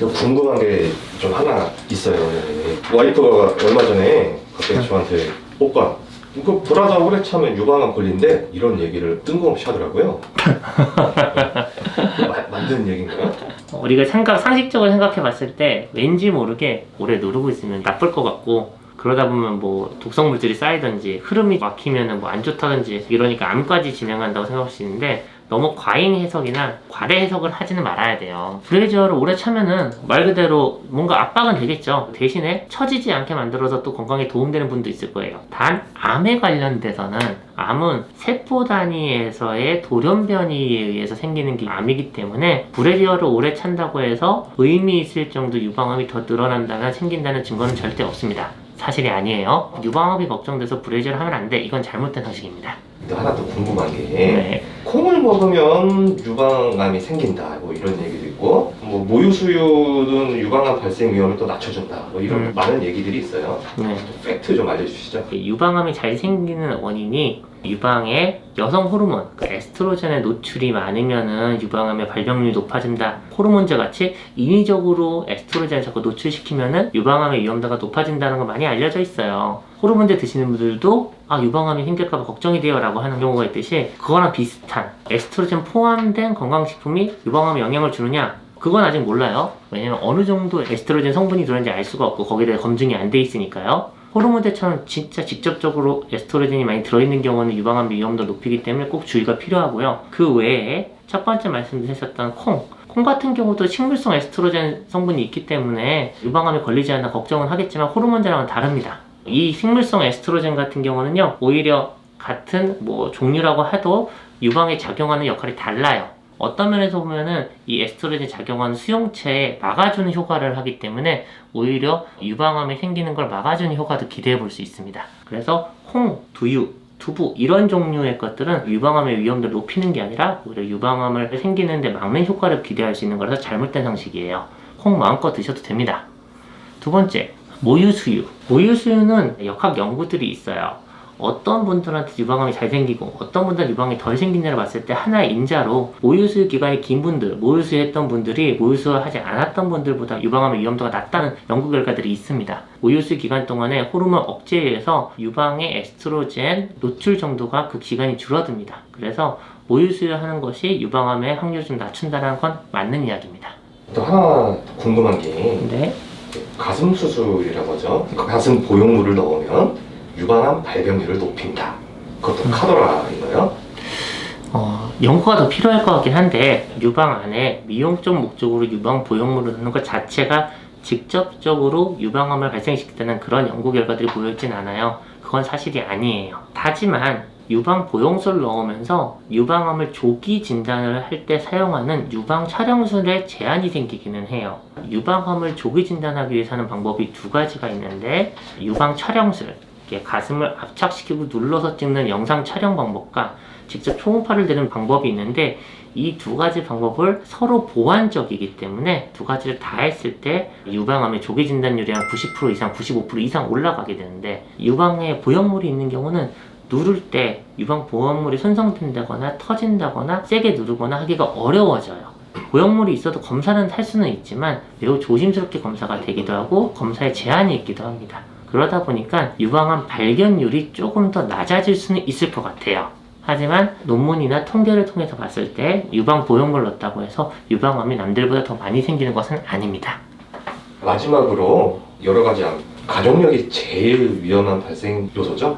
궁금한 게 좀 하나 있어요. 와이프가 얼마 전에 갑자기 저한테 오빠 이거 브라자 오래 차면 유방암 걸린대 이런 얘기를 뜬금없이 하더라고요. 맞는 얘기인가요? 우리가 상식적으로 생각해 봤을 때 왠지 모르게 오래 누르고 있으면 나쁠 것 같고, 그러다 보면 뭐 독성물질이 쌓이든지 흐름이 막히면 뭐 안 좋다든지 이러니까 암까지 진행한다고 생각할 수 있는데, 너무 과잉 해석이나 과대 해석을 하지는 말아야 돼요. 브레이저를 오래 차면은 말 그대로 뭔가 압박은 되겠죠. 대신에 처지지 않게 만들어서 또 건강에 도움되는 분도 있을 거예요. 단 암에 관련돼서는, 암은 세포 단위에서의 돌연변이에 의해서 생기는 게 암이기 때문에 브레이저를 오래 찬다고 해서 의미 있을 정도 유방암이 더 늘어난다나 생긴다는 증거는 절대 없습니다. 사실이 아니에요. 유방암이 걱정돼서 브레이저를 하면 안 돼. 이건 잘못된 상식입니다. 또 하나 더 궁금한 게 네. 콩을 먹으면 유방암이 생긴다 뭐 이런 얘기도 있고, 뭐 모유수유는 유방암 발생 위험을 또 낮춰준다 뭐 이런 많은 얘기들이 있어요. 네. 팩트 좀 알려주시죠. 유방암이 잘 생기는 원인이 유방의 여성 호르몬, 에스트로겐의 노출이 많으면은 유방암의 발병률이 높아진다. 호르몬제 같이 인위적으로 에스트로겐을 자꾸 노출시키면은 유방암의 위험도가 높아진다는 거 많이 알려져 있어요. 호르몬제 드시는 분들도 유방암이 생길까봐 걱정이 돼요 라고 하는 경우가 있듯이, 그거랑 비슷한 에스트로겐 포함된 건강식품이 유방암에 영향을 주느냐? 그건 아직 몰라요. 왜냐면 어느 정도 에스트로겐 성분이 들어있는지 알 수가 없고 거기에 대해 검증이 안 돼 있으니까요. 호르몬제처럼 진짜 직접적으로 에스트로겐이 많이 들어있는 경우는 유방암 위험도 높이기 때문에 꼭 주의가 필요하고요. 그 외에 첫 번째 말씀드렸던 콩 같은 경우도 식물성 에스트로겐 성분이 있기 때문에 유방암에 걸리지 않나 걱정은 하겠지만 호르몬제랑은 다릅니다. 이 식물성 에스트로겐 같은 경우는요, 오히려 같은 종류라고 해도 유방에 작용하는 역할이 달라요. 어떤 면에서 보면은 이 에스트로겐이 작용하는 수용체에 막아주는 효과를 하기 때문에 오히려 유방암이 생기는 걸 막아주는 효과도 기대해 볼 수 있습니다. 그래서 콩, 두유, 두부 이런 종류의 것들은 유방암의 위험도를 높이는 게 아니라 오히려 유방암을 생기는데 막는 효과를 기대할 수 있는 거라서 잘못된 상식이에요. 콩 마음껏 드셔도 됩니다. 두 번째, 모유수유. 모유수유는 역학 연구들이 있어요. 어떤 분들한테 유방암이 잘 생기고 어떤 분들은 유방암이 덜 생긴다를 봤을 때 하나의 인자로 모유수유 기간이 긴 분들, 모유수유 했던 분들이 모유수유 하지 않았던 분들보다 유방암의 위험도가 낮다는 연구 결과들이 있습니다. 모유수유 기간 동안에 호르몬 억제에 의해서 유방의 에스트로겐 노출 정도가 그 기간이 줄어듭니다. 그래서 모유수유 하는 것이 유방암의 확률을 좀 낮춘다는 건 맞는 이야기입니다. 또 하나 궁금한 게 네. 가슴 수술이라고 하죠. 가슴 보형물을 넣으면 유방암 발병률을 높인다. 그것도 카더라인가요? 연구가 더 필요할 것 같긴 한데, 유방 안에 미용적 목적으로 유방 보형물을 넣는 것 자체가 직접적으로 유방암을 발생시키는 그런 연구 결과들이 보여있진 않아요. 그건 사실이 아니에요. 하지만 유방 보형술을 넣으면서 유방암을 조기 진단을 할 때 사용하는 유방 촬영술에 제한이 생기기는 해요. 유방암을 조기 진단하기 위해서 하는 방법이 두 가지가 있는데, 유방 촬영술, 가슴을 압착시키고 눌러서 찍는 영상 촬영 방법과 직접 초음파를 대는 방법이 있는데, 이 두 가지 방법을 서로 보완적이기 때문에 두 가지를 다 했을 때 유방암의 조기 진단율이 한 90% 이상, 95% 이상 올라가게 되는데, 유방에 보형물이 있는 경우는 누를 때 유방 보형물이 손상된다거나 터진다거나 세게 누르거나 하기가 어려워져요. 보형물이 있어도 검사는 할 수는 있지만 매우 조심스럽게 검사가 되기도 하고 검사에 제한이 있기도 합니다. 그러다 보니까 유방암 발견율이 조금 더 낮아질 수는 있을 것 같아요. 하지만 논문이나 통계를 통해서 봤을 때 유방 보형물 넣었다고 해서 유방암이 남들보다 더 많이 생기는 것은 아닙니다. 마지막으로 여러 가지 암, 가족력이 제일 위험한 발생 요소죠?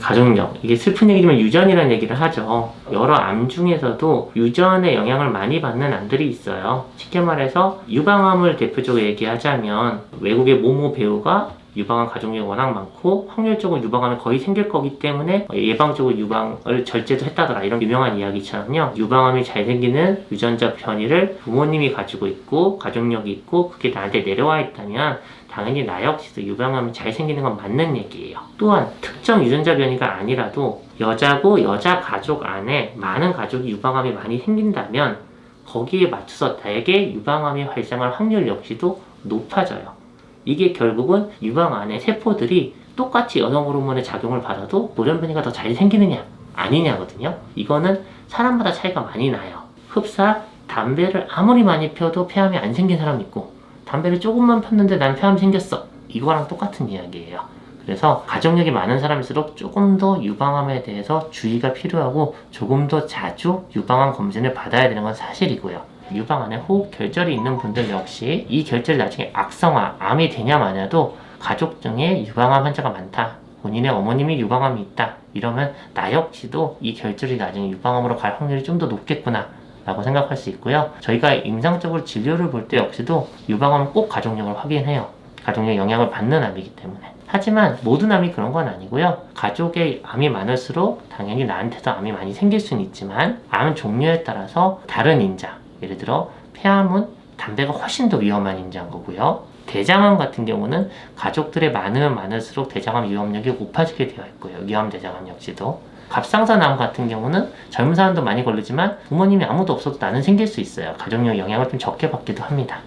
가족력, 이게 슬픈 얘기지만 유전이라는 얘기를 하죠. 여러 암 중에서도 유전의 영향을 많이 받는 암들이 있어요. 쉽게 말해서 유방암을 대표적으로 얘기하자면, 외국의 모모 배우가 유방암 가족력이 워낙 많고 확률적으로 유방암이 거의 생길 거기 때문에 예방적으로 유방을 절제도 했다더라, 이런 유명한 이야기처럼요, 유방암이 잘 생기는 유전자 변이를 부모님이 가지고 있고 가족력이 있고 그게 나한테 내려와 있다면 당연히 나 역시도 유방암이 잘 생기는 건 맞는 얘기예요. 또한 특정 유전자 변이가 아니라도 여자고 여자 가족 안에 많은 가족이 유방암이 많이 생긴다면 거기에 맞춰서 대개 유방암이 발생할 확률 역시도 높아져요. 이게 결국은 유방 안에 세포들이 똑같이 여성 호르몬의 작용을 받아도 돌연변이가 더 잘 생기느냐 아니냐거든요. 이거는 사람마다 차이가 많이 나요. 흡사, 담배를 아무리 많이 피워도 폐암이 안 생긴 사람이 있고, 담배를 조금만 폈는데 난 폐암이 생겼어. 이거랑 똑같은 이야기예요. 그래서 가족력이 많은 사람일수록 조금 더 유방암에 대해서 주의가 필요하고 조금 더 자주 유방암 검진을 받아야 되는 건 사실이고요. 유방 안에 호흡 결절이 있는 분들 역시 이 결절이 나중에 악성화, 암이 되냐 마냐도 가족 중에 유방암 환자가 많다. 본인의 어머님이 유방암이 있다. 이러면 나 역시도 이 결절이 나중에 유방암으로 갈 확률이 좀 더 높겠구나 라고 생각할 수 있고요. 저희가 임상적으로 진료를 볼 때 역시도 유방암은 꼭 가족력을 확인해요. 가족력 영향을 받는 암이기 때문에. 하지만 모든 암이 그런 건 아니고요. 가족의 암이 많을수록 당연히 나한테도 암이 많이 생길 수는 있지만 암 종류에 따라서 다른 인자, 예를 들어 폐암은 담배가 훨씬 더 위험한 인자인 거고요. 대장암 같은 경우는 가족들의 많으면 많을수록 대장암 위험력이 높아지게 되어 있고요. 위암대장암 역시도. 갑상선암 같은 경우는 젊은 사람도 많이 걸리지만 부모님이 아무도 없어도 나는 생길 수 있어요. 가족력 영향을 좀 적게 받기도 합니다.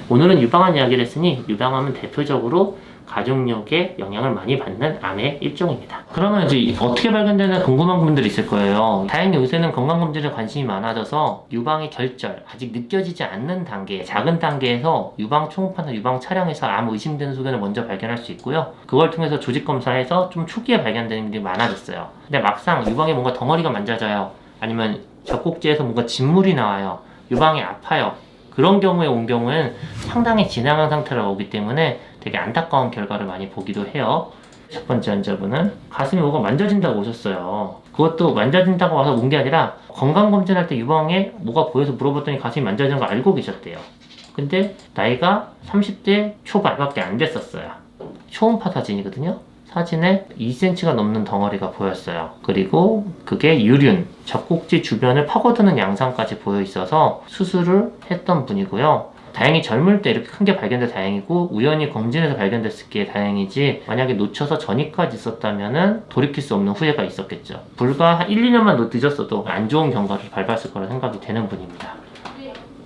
오늘은 유방암 이야기를 했으니 유방암은 대표적으로 가족력에 영향을 많이 받는 암의 일종입니다. 그러면 이제 어떻게 발견되나 궁금한 분들이 있을 거예요. 다행히 요새는 건강검진에 관심이 많아져서 유방의 결절, 아직 느껴지지 않는 단계, 작은 단계에서 유방 초음파나 유방 촬영에서 암 의심되는 소견을 먼저 발견할 수 있고요. 그걸 통해서 조직검사에서 좀 초기에 발견되는 일이 많아졌어요. 근데 막상 유방에 뭔가 덩어리가 만져져요. 아니면 젖꼭지에서 뭔가 진물이 나와요. 유방이 아파요. 그런 경우에 온 경우엔 상당히 진행한 상태로 오기 때문에 되게 안타까운 결과를 많이 보기도 해요. 첫 번째 환자분은 가슴이 뭐가 만져진다고 오셨어요. 그것도 만져진다고 와서 온 게 아니라 건강검진할 때 유방에 뭐가 보여서 물어봤더니 가슴이 만져지는 거 알고 계셨대요. 근데 나이가 30대 초반밖에 안 됐었어요. 초음파 사진이거든요. 사진에 2cm가 넘는 덩어리가 보였어요. 그리고 그게 유륜, 젖꼭지 주변을 파고드는 양상까지 보여 있어서 수술을 했던 분이고요. 다행히 젊을 때 이렇게 큰 게 발견돼 다행이고 우연히 검진에서 발견됐을 게 다행이지 만약에 놓쳐서 전이까지 있었다면 돌이킬 수 없는 후회가 있었겠죠. 불과 한 1, 2년만 늦었어도 안 좋은 경과를 밟았을 거라 생각이 되는 분입니다.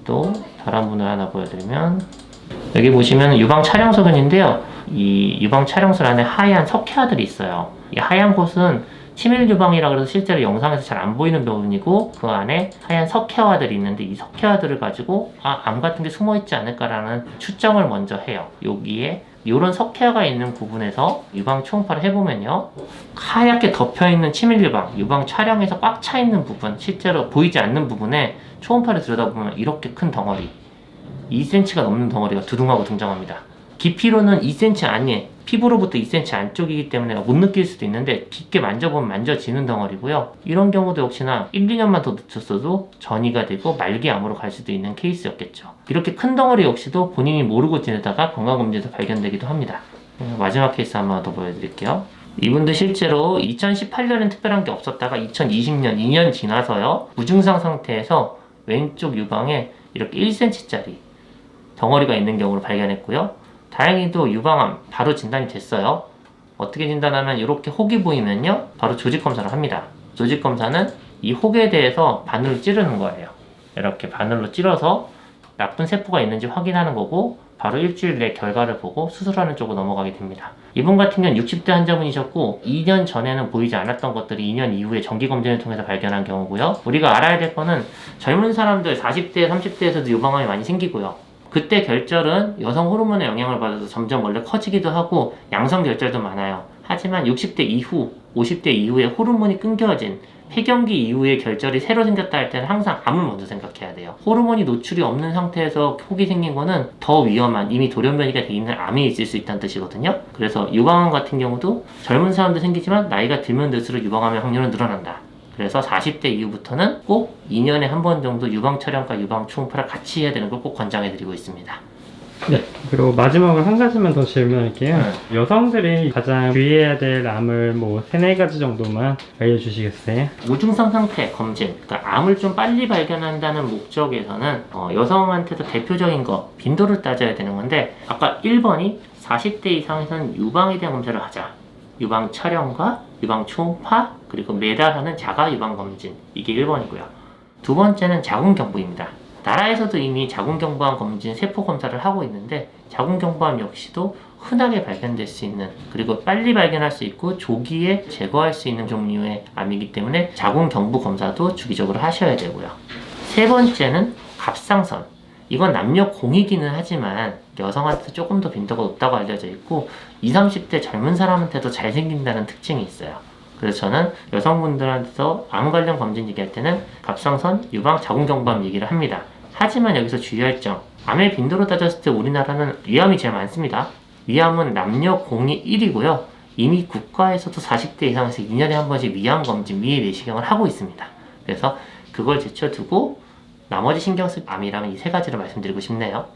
또 다른 분을 하나 보여드리면 여기 보시면 유방 촬영 소견인데요. 이 유방 촬영술 안에 하얀 석회아들이 있어요. 이 하얀 곳은 치밀 유방이라 그래서 실제로 영상에서 잘 안 보이는 부분이고 그 안에 하얀 석회화들이 있는데 이 석회화들을 가지고 암 같은 게 숨어 있지 않을까라는 추정을 먼저 해요. 여기에 이런 석회화가 있는 부분에서 유방 초음파를 해보면요. 하얗게 덮여있는 치밀 유방, 유방 촬영에서 꽉 차 있는 부분, 실제로 보이지 않는 부분에 초음파를 들여다보면 이렇게 큰 덩어리 2cm가 넘는 덩어리가 두둥하고 등장합니다. 깊이로는 2cm 안에 피부로부터 2cm 안쪽이기 때문에 못 느낄 수도 있는데 깊게 만져보면 만져지는 덩어리고요. 이런 경우도 역시나 1, 2년만 더 늦췄어도 전이가 되고 말기암으로 갈 수도 있는 케이스였겠죠. 이렇게 큰 덩어리 역시도 본인이 모르고 지내다가 건강검진에서 발견되기도 합니다. 마지막 케이스 한번 더 보여드릴게요. 이분도 실제로 2018년엔 특별한 게 없었다가 2020년 2년 지나서요. 무증상 상태에서 왼쪽 유방에 이렇게 1cm짜리 덩어리가 있는 경우를 발견했고요. 다행히도 유방암 바로 진단이 됐어요. 어떻게 진단하면 이렇게 혹이 보이면요 바로 조직검사를 합니다. 조직검사는 이 혹에 대해서 바늘로 찌르는 거예요. 이렇게 바늘로 찔러서 나쁜 세포가 있는지 확인하는 거고 바로 일주일 내 결과를 보고 수술하는 쪽으로 넘어가게 됩니다. 이분 같은 경우는 60대 환자분이셨고 2년 전에는 보이지 않았던 것들이 2년 이후에 정기검진을 통해서 발견한 경우고요. 우리가 알아야 될 거는 젊은 사람들 40대, 30대에서도 유방암이 많이 생기고요. 그때 결절은 여성 호르몬의 영향을 받아서 점점 원래 커지기도 하고 양성 결절도 많아요. 하지만 60대 이후, 50대 이후에 호르몬이 끊겨진 폐경기 이후에 결절이 새로 생겼다 할 때는 항상 암을 먼저 생각해야 돼요. 호르몬이 노출이 없는 상태에서 혹이 생긴 거는 더 위험한 이미 돌연변이가 돼 있는 암이 있을 수 있다는 뜻이거든요. 그래서 유방암 같은 경우도 젊은 사람도 생기지만 나이가 들면 들수록 유방암의 확률은 늘어난다. 그래서 40대 이후부터는 꼭 2년에 한 번 정도 유방 촬영과 유방 초음파를 같이 해야 되는 걸 꼭 권장해 드리고 있습니다. 네. 그리고 마지막으로 한 가지만 더 질문할게요. 여성들이 가장 주의해야 될 암을 뭐 3-4가지 정도만 알려주시겠어요? 무증상 상태 검진, 그러니까 암을 좀 빨리 발견한다는 목적에서는 여성한테도 대표적인 거 빈도를 따져야 되는 건데 아까 1번이 40대 이상에서는 유방에 대한 검사를 하자. 유방 촬영과 유방 초음파 그리고 매달 하는 자가 유방 검진 이게 1번이고요. 두 번째는 자궁경부입니다. 나라에서도 이미 자궁경부암 검진 세포 검사를 하고 있는데 자궁경부암 역시도 흔하게 발견될 수 있는 그리고 빨리 발견할 수 있고 조기에 제거할 수 있는 종류의 암이기 때문에 자궁경부 검사도 주기적으로 하셔야 되고요. 세 번째는 갑상선. 이건 남녀 공이기는 하지만 여성한테 조금 더 빈도가 높다고 알려져 있고 20, 30대 젊은 사람한테도 잘 생긴다는 특징이 있어요. 그래서 저는 여성분들한테서 암 관련 검진 얘기할 때는 갑상선, 유방, 자궁경부암 얘기를 합니다. 하지만 여기서 주의할 점, 암의 빈도로 따졌을 때 우리나라는 위암이 제일 많습니다. 위암은 남녀 공이 1위고요. 이미 국가에서도 40대 이상에서 2년에 한 번씩 위암 검진, 위의 내시경을 하고 있습니다. 그래서 그걸 제쳐두고 나머지 신경 쓸 암이라면 이 세 가지를 말씀드리고 싶네요.